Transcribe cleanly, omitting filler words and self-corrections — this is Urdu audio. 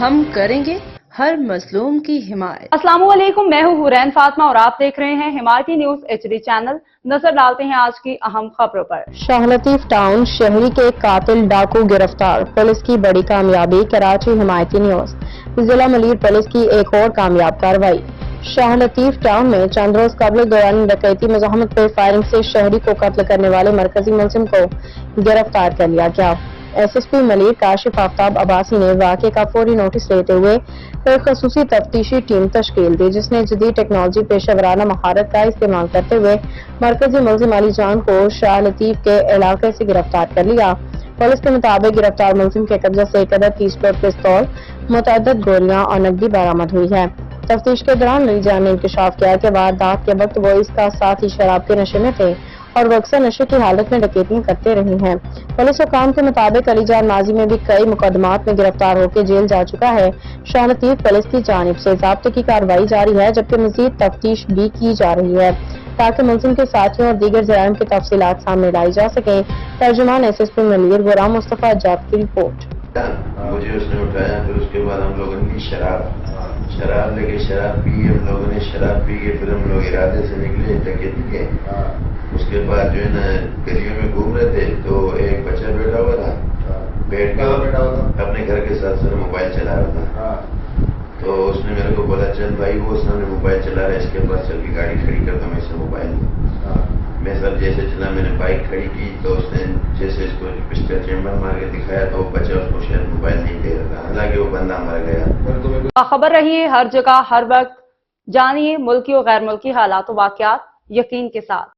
ہم کریں گے ہر مظلوم کی حمایت۔ السلام علیکم، میں ہوں حورین فاطمہ اور آپ دیکھ رہے ہیں حمایتی نیوز HD چینل۔ نظر ڈالتے ہیں آج کی اہم خبروں پر۔ شاہ لطیف ٹاؤن شہری کے قاتل ڈاکو گرفتار، پولیس کی بڑی کامیابی۔ کراچی حمایتی نیوز۔ ضلع ملیر پولیس کی ایک اور کامیاب کارروائی۔ شاہ لطیف ٹاؤن میں چند روز قبل دوران ڈکیتی مزاحمت پہ فائرنگ سے شہری کو قتل کرنے والے مرکزی ملزم کو گرفتار کر لیا گیا۔ SSP ملیر کاشف آفتاب عباسی نے واقعے کا فوری نوٹس لیتے ہوئے ایک خصوصی تفتیشی ٹیم تشکیل دی، جس نے جدید ٹیکنالوجی پیشہ ورانہ مہارت کا استعمال کرتے ہوئے مرکزی ملزم علی جان کو شاہ لطیف کے علاقے سے گرفتار کر لیا۔ پولیس کے مطابق گرفتار ملزم کے قبضے سے ایک عدد 30 بور پستول، متعدد گولیاں اور نقدی برآمد ہوئی ہے۔ تفتیش کے دوران علی جان نے انکشاف کیا کہ واردات کے وقت وہ اس کا ساتھی شراب کے نشے میں تھے اور وہ اکثر نشے کی حالت میں ڈکیتیاں کرتے رہے ہیں۔ پولیس حکام کے مطابق علی جان ماضی میں بھی کئی مقدمات میں گرفتار ہو کے جیل جا چکا ہے۔ شاہ لطیف پولیس کی جانب سے ضابطے کی کارروائی جاری ہے، جبکہ مزید تفتیش بھی کی جا رہی ہے تاکہ ملزم کے ساتھیوں اور دیگر جرائم کی تفصیلات سامنے لائی جا سکیں۔ ترجمان SSP ملیر غلام مصطفیٰ جاب کی رپورٹ۔ مجھے اس نے اٹھایا، پھر اس کے بعد ہم لوگوں نے شراب لے کے شراب پی، ہم لوگوں نے شراب پی کے پھر ہم لوگ ارادے سے نکلے ڈکیتی کے۔ اس کے بعد جو ہے نا گلیوں میں گھوم رہے تھے تو ایک بچہ بیٹھا ہوا تھا، بیٹھ کے اپنے گھر کے ساتھ ساتھ موبائل چلا رہا تھا۔ تو اس نے میرے کو بولا چل بھائی وہ سامنے موبائل چلا رہا ہے، اس کے پاس چل کے گاڑی کھڑی کر دو، میں سے موبائل میں سر جیسے چلا، میں نے بائک کھڑی کی تو اس نے جیسے اس کو پسٹل چیمبر مار کے دکھایا تو وہ بچہ اس کو شاید موبائل نہیں دے رہا تھا، حالانکہ وہ بندہ مر گیا۔ خبر رہیے ہر جگہ ہر وقت، جانیے ملکی و غیر ملکی حالات و واقعات یقین کے ساتھ۔